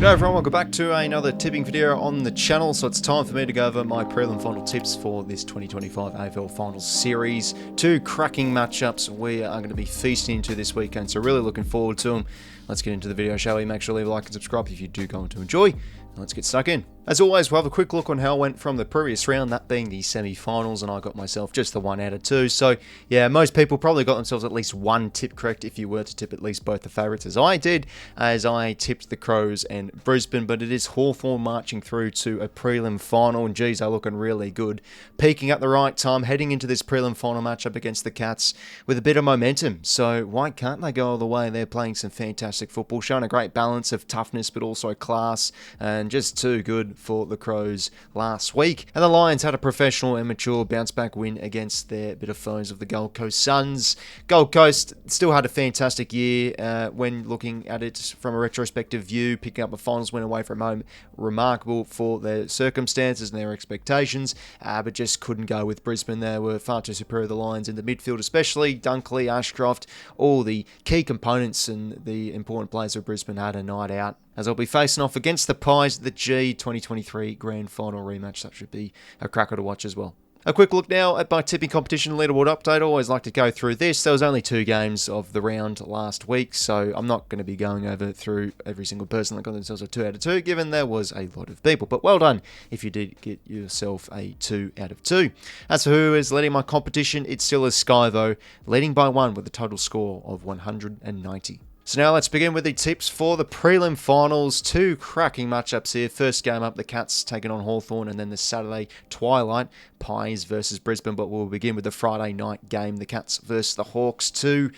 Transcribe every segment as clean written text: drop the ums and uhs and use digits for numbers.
G'day everyone, welcome back to another tipping video on the channel. So it's time for me to go over my prelim final tips for this 2025 AFL Finals Series. Two cracking matchups we are going to be feasting into this weekend, so really looking forward to them. Let's get into the video, shall we? Make sure to leave a like and subscribe if you do go on to enjoy. Let's get stuck in. As always, we'll have a quick look on how it went from the previous round, that being the semi-finals, and I got myself just the 1 out of 2. So, yeah, most people probably got themselves at least one tip correct if you were to tip at least both the favourites, as I did, as I tipped the Crows and Brisbane. But it is Hawthorn marching through to a prelim final, and geez, they're looking really good. Peaking at the right time, heading into this prelim final matchup against the Cats with a bit of momentum. So, why can't they go all the way? They're playing some fantastic football, showing a great balance of toughness, but also class, and just too good for the Crows last week. And the Lions had a professional and mature bounce-back win against their bit of foes of the Gold Coast Suns. Gold Coast still had a fantastic year when looking at it from a retrospective view, picking up a finals win away from home, remarkable for their circumstances and their expectations, but just couldn't go with Brisbane. They were far too superior, the Lions, in the midfield especially. Dunkley, Ashcroft, all the key components and the important players of Brisbane had a night out, as I'll be facing off against the Pies at the G 2023 Grand Final rematch. That should be a cracker to watch as well. A quick look now at my tipping competition leaderboard update. I always like to go through this. There was only 2 games of the round last week, so I'm not going to be going over through every single person that got themselves a 2 out of 2, given there was a lot of people. But well done if you did get yourself a 2 out of 2. As for who is leading my competition, it still is 𝐼𝐴, leading by 1 with a total score of 190. So now let's begin with the tips for the prelim finals. 2 cracking matchups here. First game up, the Cats taking on Hawthorn, and then the Saturday twilight, Pies versus Brisbane. But we'll begin with the Friday night game, the Cats versus the Hawks. 2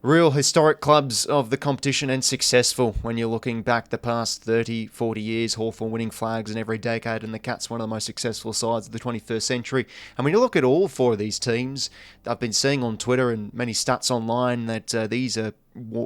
real historic clubs of the competition, and successful when you're looking back the past 30, 40 years. Hawthorn winning flags in every decade, and the Cats one of the most successful sides of the 21st century. And when you look at all 4 of these teams, I've been seeing on Twitter and many stats online that these are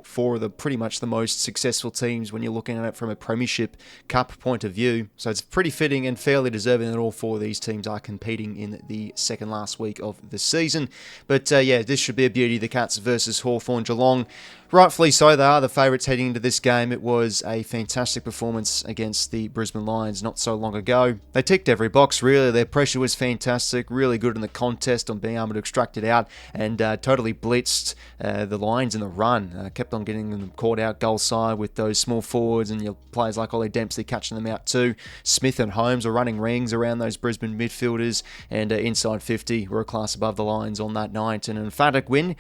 4 of the pretty much the most successful teams when you're looking at it from a Premiership Cup point of view. So it's pretty fitting and fairly deserving that all 4 of these teams are competing in the second last week of the season. But yeah, this should be a beauty. The Cats versus Hawthorn. Geelong, rightfully so, they are the favourites heading into this game. It was a fantastic performance against the Brisbane Lions not so long ago. They ticked every box, really. Their pressure was fantastic, really good in the contest on being able to extract it out, and totally blitzed the Lions in the run. Kept on getting them caught out goal side with those small forwards, and your players like Ollie Dempsey catching them out too. Smith and Holmes are running rings around those Brisbane midfielders, and inside 50 were a class above the Lions on that night. And an emphatic win.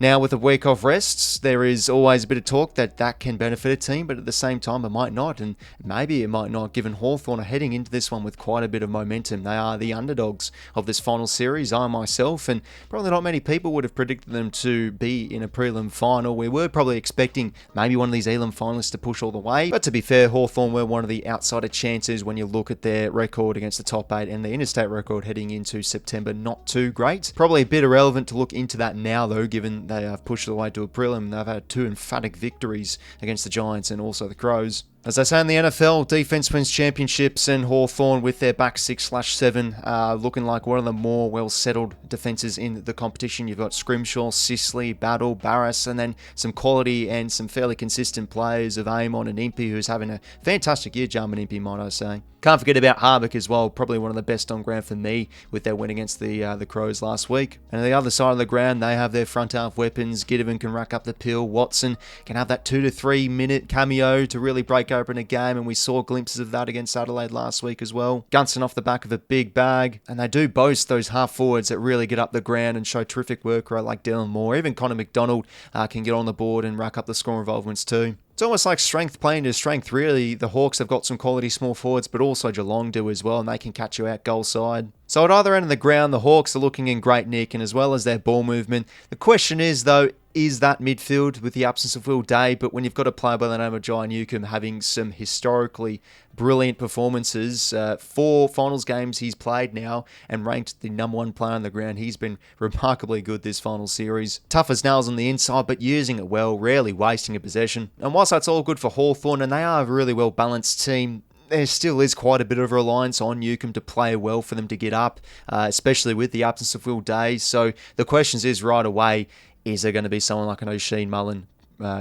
Now, with a week of rests, there is always a bit of talk that can benefit a team, but at the same time, it might not, and maybe it might not, given Hawthorn are heading into this one with quite a bit of momentum. They are the underdogs of this final series, I myself, and probably not many people would have predicted them to be in a prelim final. We were probably expecting maybe one of these Elam finalists to push all the way, but to be fair, Hawthorn were one of the outsider chances when you look at their record against the top 8, and the interstate record heading into September, not too great. Probably a bit irrelevant to look into that now, though, given they have pushed their way to a prelim. They've had 2 emphatic victories against the Giants and also the Crows. As they say in the NFL, defense wins championships, and Hawthorn with their back 6/7 looking like one of the more well-settled defences in the competition. You've got Scrimshaw, 𝐼𝐴, Barras, and then some quality and some fairly consistent players of Amon and Impey, who's having a fantastic year, Jarman Impey, might I say. Can't forget about 𝐼𝐴 as well, probably one of the best on ground for me with their win against the Crows last week. And on the other side of the ground, they have their front half weapons. 𝐼𝐴 can rack up the pill. Watson can have that 2 to 3 minute cameo to really break open a game, and we saw glimpses of that against Adelaide last week as well. Gunston off the back of a big bag, and they do boast those half forwards that really get up the ground and show terrific work, right, like Dylan Moore. Even Connor McDonald can get on the board and rack up the score involvements too. It's almost like strength playing to strength, really. The Hawks have got some quality small forwards, but also Geelong do as well, and they can catch you out goal side. So at either end of the ground, the Hawks are looking in great nick, and as well as their ball movement. The question is, though, is that midfield with the absence of Will Day? But when you've got a player by the name of 𝐼𝐴 having some historically brilliant performances, 4 finals games he's played now and ranked the #1 player on the ground. He's been remarkably good this final series. Tough as nails on the inside, but using it well, rarely wasting a possession. And whilst that's all good for Hawthorn, and they are a really well-balanced team, there still is quite a bit of reliance on 𝐼𝐴 to play well for them to get up, especially with the absence of Will Day. So the question is right away, is there going to be someone like an O'Shea Mullen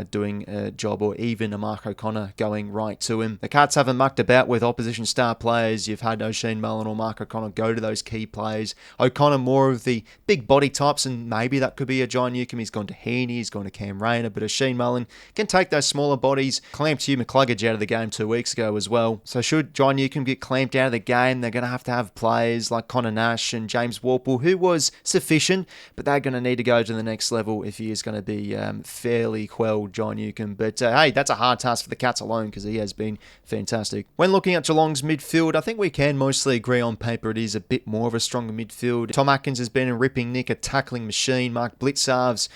doing a job, or even a Mark O'Connor going right to him. The Cats haven't mucked about with opposition star players. You've had Oisin Mullin or Mark O'Connor go to those key players. O'Connor more of the big body types, and maybe that could be a 𝐼𝐻𝐿𝐼𝐻𝐿. He's gone to Heaney, he's gone to Cam Rayner, but Oisin Mullin can take those smaller bodies. Clamped 𝐷𝐻𝐿𝐼𝐻 out of the game 2 weeks ago as well. So should 𝐼𝐻𝐿𝐼𝐻 get clamped out of the game, they're going to have players like Connor Nash and James Worpel, who was sufficient, but they're going to need to go to the next level if he is going to be fairly quelled 𝐼𝐻𝐿𝐼𝐻. But hey, that's a hard task for the Cats alone, because he has been fantastic. When looking at Geelong's midfield, I think we can mostly agree on paper it is a bit more of a stronger midfield. Tom Atkins has been a ripping nick, a tackling machine. Mark Blicavs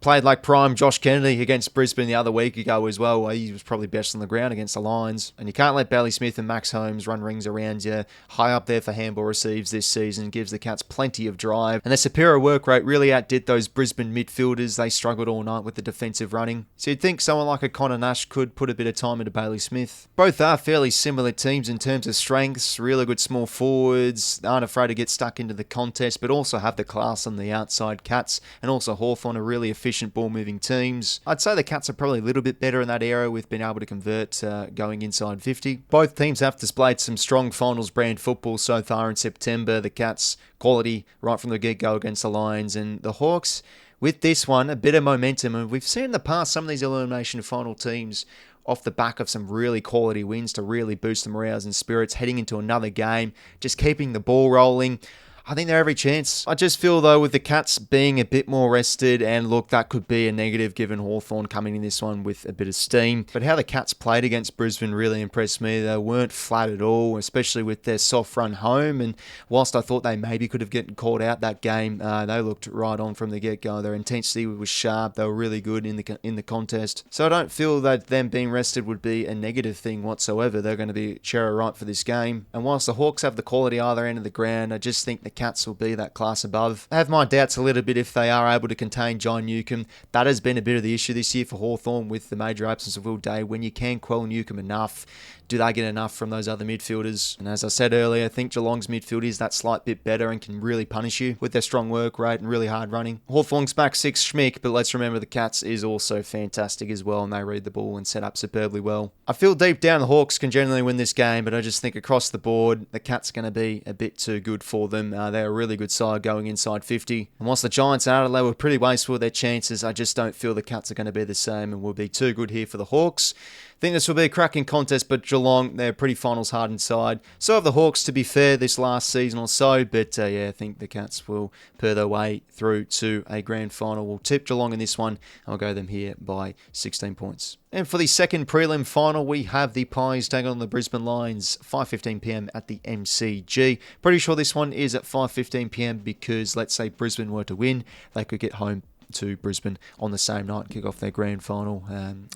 played like prime Josh Kennedy against Brisbane the other week ago as well. He was probably best on the ground against the Lions. And you can't let Bailey Smith and Max Holmes run rings around you. High up there for handball receives this season. Gives the Cats plenty of drive. And their superior work rate really outdid those Brisbane midfielders. They struggled all night with the defensive running. So you'd think someone like a Connor Nash could put a bit of time into Bailey Smith. Both are fairly similar teams in terms of strengths. Really good small forwards. Aren't afraid to get stuck into the contest, but also have the class on the outside. Cats and also Hawthorn are really efficient ball-moving teams. I'd say the Cats are probably a little bit better in that area with being able to convert going inside 50. Both teams have displayed some strong finals brand football so far in September. The Cats, quality right from the get-go against the Lions, and the Hawks, with this one, a bit of momentum. And we've seen in the past some of these elimination final teams off the back of some really quality wins to really boost the morales and spirits heading into another game, just keeping the ball rolling. I think they're every chance. I just feel, though, with the Cats being a bit more rested, and look, that could be a negative given Hawthorn coming in this one with a bit of steam. But how the Cats played against Brisbane really impressed me. They weren't flat at all, especially with their soft run home. And whilst I thought they maybe could have gotten caught out that game, they looked right on from the get-go. Their intensity was sharp. They were really good in the contest. So I don't feel that them being rested would be a negative thing whatsoever. They're going to be chair right for this game. And whilst the Hawks have the quality either end of the ground, I just think the Cats will be that class above. I have my doubts a little bit if they are able to contain 𝐼𝐻𝐿𝐼𝐻. That has been a bit of the issue this year for Hawthorn with the major absence of Will Day. When you can quell 𝐻𝐻𝐿𝐼𝐻 enough, do they get enough from those other midfielders? And as I said earlier, I think Geelong's midfield is that slight bit better and can really punish you with their strong work rate and really hard running. Hawthorn's back six 𝐓𝐡𝐞, but let's remember the Cats is also fantastic as well, and they read the ball and set up superbly well. I feel deep down the Hawks can generally win this game, but I just think across the board, the Cats are going to be a bit too good for them. They're a really good side going inside 50. And whilst the Giants and Adelaide were pretty wasteful with their chances, I just don't feel the Cats are going to be the same and will be too good here for the Hawks. I think this will be a cracking contest, but Geelong, they're pretty finals hardened side. So have the Hawks, to be fair, this last season or so. But yeah, I think the Cats will purr their way through to a grand final. We'll tip Geelong in this one. I'll go them here by 16 points. And for the second prelim final, we have the Pies taking on the Brisbane Lions, 5:15 p.m. at the MCG. Pretty sure this one is at 5:15 p.m. because, let's say Brisbane were to win, they could get home to Brisbane on the same night and kick off their grand final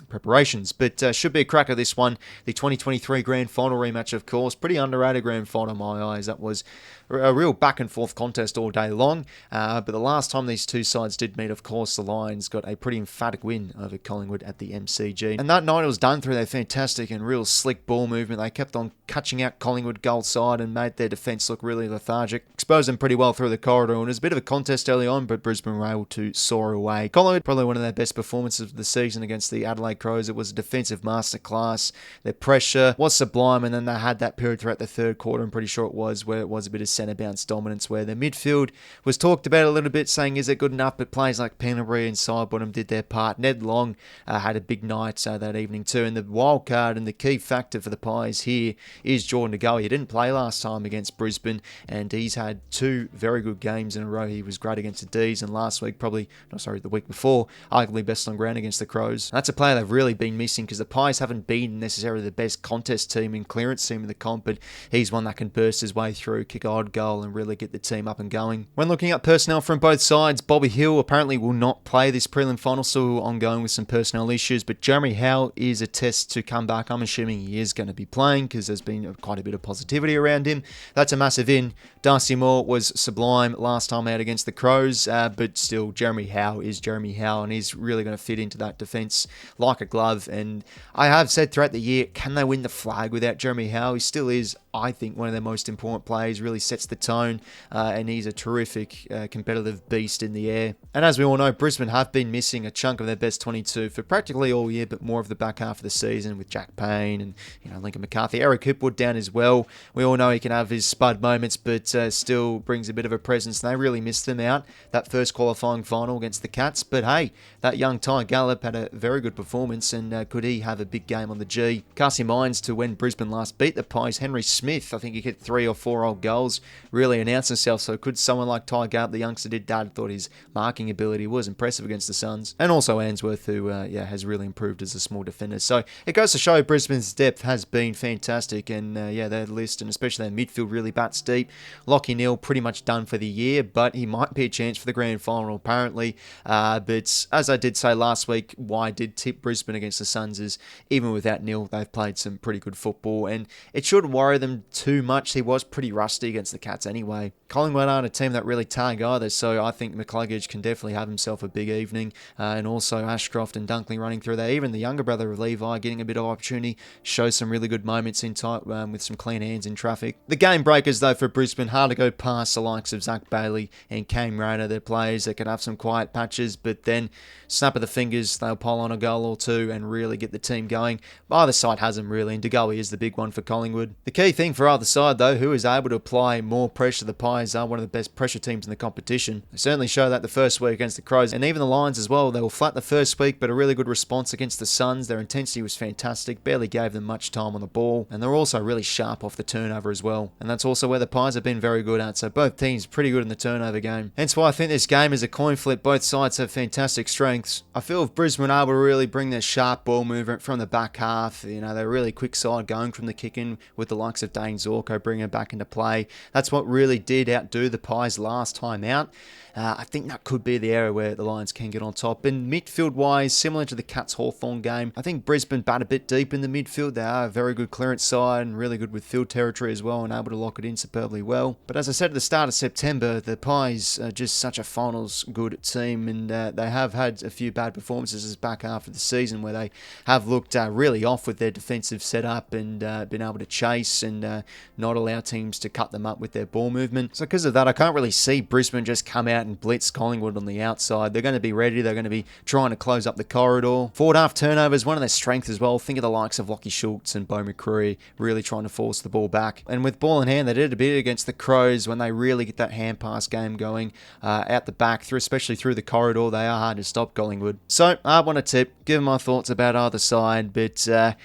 preparations. But should be a cracker, this one. The 2023 grand final rematch, of course. Pretty underrated grand final in my eyes. That was a real back and forth contest all day long. But the last time these two sides did meet, of course, the Lions got a pretty emphatic win over Collingwood at the MCG. And that night it was done through their fantastic and real slick ball movement. They kept on catching out Collingwood goal side and made their defence look really lethargic. Exposed them pretty well through the corridor, and it was a bit of a contest early on, but Brisbane were able to soar away. Collingwood, probably one of their best performances of the season against the Adelaide Crows. It was a defensive masterclass. Their pressure was sublime, and then they had that period throughout the third quarter, I'm pretty sure it was, where it was a bit of centre bounce dominance, where their midfield was talked about a little bit, saying is it good enough, but players like Pendlebury and Sidebottom did their part. Ned Long had a big night that evening too, and the wild card and the key factor for the Pies here is Jordan 𝐸. He didn't play last time against Brisbane, and he's had two very good games in a row. He was great against the D's, and last week, the week before, arguably best on ground against the Crows. That's a player they've really been missing, because the Pies haven't been necessarily the best contest team and clearance team in the comp, but he's one that can burst his way through, kick a odd goal, and really get the team up and going. When looking at personnel from both sides, Bobby Hill apparently will not play this prelim final, still ongoing with some personnel issues, but Jeremy Howe is a test to come back. I'm assuming he is going to be playing, because there's been quite a bit of positivity around him. That's a massive in. Darcy Moore was sublime last time out against the Crows, but still, Jeremy Howe is Jeremy Howe, and he's really going to fit into that defence like a glove. And I have said throughout the year, can they win the flag without Jeremy Howe? He still is, I think, one of their most important players, really sets the tone, and he's a terrific competitive beast in the air. And as we all know, Brisbane have been missing a chunk of their best 22 for practically all year, but more of the back half of the season with Jack Payne and Lincoln McCarthy. Eric Hipwood down as well. We all know he can have his spud moments, but still brings a bit of a presence. And they really missed them out, that first qualifying final against the Cats. But hey, that young 𝐼𝐿𝐴 𝐿𝐴 had a very good performance, and could he have a big game on the G? Casting minds to when Brisbane last beat the Pies, Henry Smith, I think he hit 3 or 4 old goals, really announced himself. So could someone like 𝐼𝐿𝐴 𝐿𝐴, the youngster did that, thought his marking ability was impressive against the Suns. And also 𝐼𝐿𝐴nsworth, who has really improved as a small defender. So it goes to show Brisbane's depth has been fantastic, and their list, and especially their midfield, really bats deep. 𝐷𝐼𝐿𝐴 𝐿𝐴 pretty much done for the year, but he might be a chance for the grand final apparently. But as I did say last week, why I did tip Brisbane against the Suns is even without 𝐼𝐿𝐴, they've played some pretty good football, and it shouldn't worry them too much. He was pretty rusty against the Cats anyway. Collingwood aren't a team that really tag either, so I think 𝐸𝐿𝐴𝐿𝐴 can definitely have himself a big evening, and also Ashcroft and Dunkley running through there. Even the younger brother of Levi getting a bit of opportunity, shows some really good moments in tight with some clean hands in traffic. The game breakers though for Brisbane, hard to go past the likes of Zach Bailey and 𝐵𝐴𝐿𝐴. They're players that can have some quiet patches, but then snap of the fingers, they'll pile on a goal or two and really get the team going. Either side has them really, and 𝐸𝐿𝐴 is the big one for Collingwood. The key thing for either side though, who is able to apply more pressure. The Pies are one of the best pressure teams in the competition. They certainly show that the first week against the Crows, and even the Lions as well. They were flat the first week, but a really good response against the Suns. Their intensity was fantastic, barely gave them much time on the ball, and they're also really sharp off the turnover as well. And that's also where the Pies have been very good at, so both teams pretty good in the turnover game. Hence why I think this game is a coin flip. Both sides have fantastic strengths. I feel if Brisbane are able to really bring their sharp ball movement from the back half, they're a really quick side going from the kick-in with the likes of Dane Zorko bringing it back into play. That's what really did outdo the Pies last time out. I think that could be the area where the Lions can get on top. And midfield-wise, similar to the Cats Hawthorn game, I think Brisbane bat a bit deep in the midfield. They are a very good clearance side and really good with field territory as well, and able to lock it in superbly well. But as I said at the start of September, the Pies are just such a finals good team, and they have had a few bad performances as back half of the season where they have looked really off with their defensive setup and been able to chase and not allow teams to cut them up with their ball movement. So because of that, I can't really see Brisbane just come out and blitz Collingwood on the outside. They're going to be ready. They're going to be trying to close up the corridor. Forward half turnovers, one of their strengths as well. Think of the likes of 𝘿𝐿𝐴 𝐿𝐴 and 𝐵𝐴 𝐸𝐿𝐴 really trying to force the ball back. And with ball in hand, they did a bit against the Crows when they really get that hand pass game going out the back, especially through the corridor. They are hard to stop, Collingwood. So I want to tip, give my thoughts about either side, but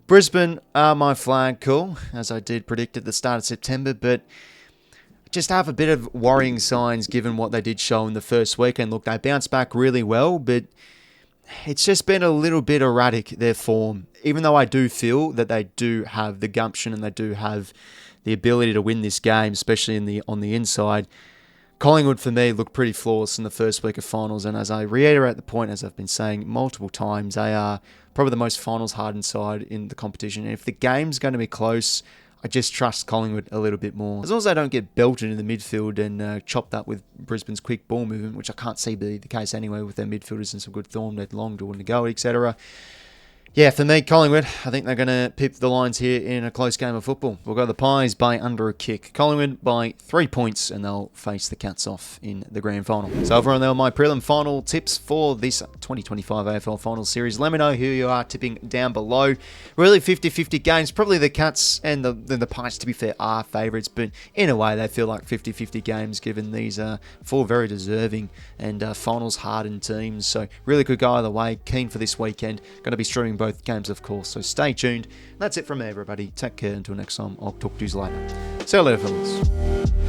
Brisbane are my flag call, as I did predict at the start of September, but just have a bit of worrying signs given what they did show in the first week. And look, they bounced back really well, but it's just been a little bit erratic, their form. Even though I do feel that they do have the gumption and they do have the ability to win this game, especially on the inside, Collingwood for me looked pretty flawless in the first week of finals. And as I reiterate the point, as I've been saying multiple times, they are probably the most finals hardened side in the competition. And if the game's going to be close, I just trust Collingwood a little bit more. As long as they don't get belted in the midfield and chopped up with Brisbane's quick ball movement, which I can't see be the case anyway with their midfielders and some good form, Ned Long, Jordan 𝐸𝐿𝐴, etc. Yeah, for me, Collingwood, I think they're going to pip the Lions here in a close game of football. We'll go the Pies by under a kick. Collingwood by 3 points, and they'll face the Cats off in the grand final. So everyone, they were my prelim final tips for this 2025 AFL Finals Series. Let me know who you are tipping down below. Really 50-50 games. Probably the Cats and the Pies, to be fair, are favourites, but in a way they feel like 50-50 games given these are 4 very deserving and finals hardened teams. So really could go either way. Keen for this weekend. Going to be streaming both games, of course, so stay tuned. That's it from me, everybody. Take care until next time. I'll talk to you later. See you later, fellas.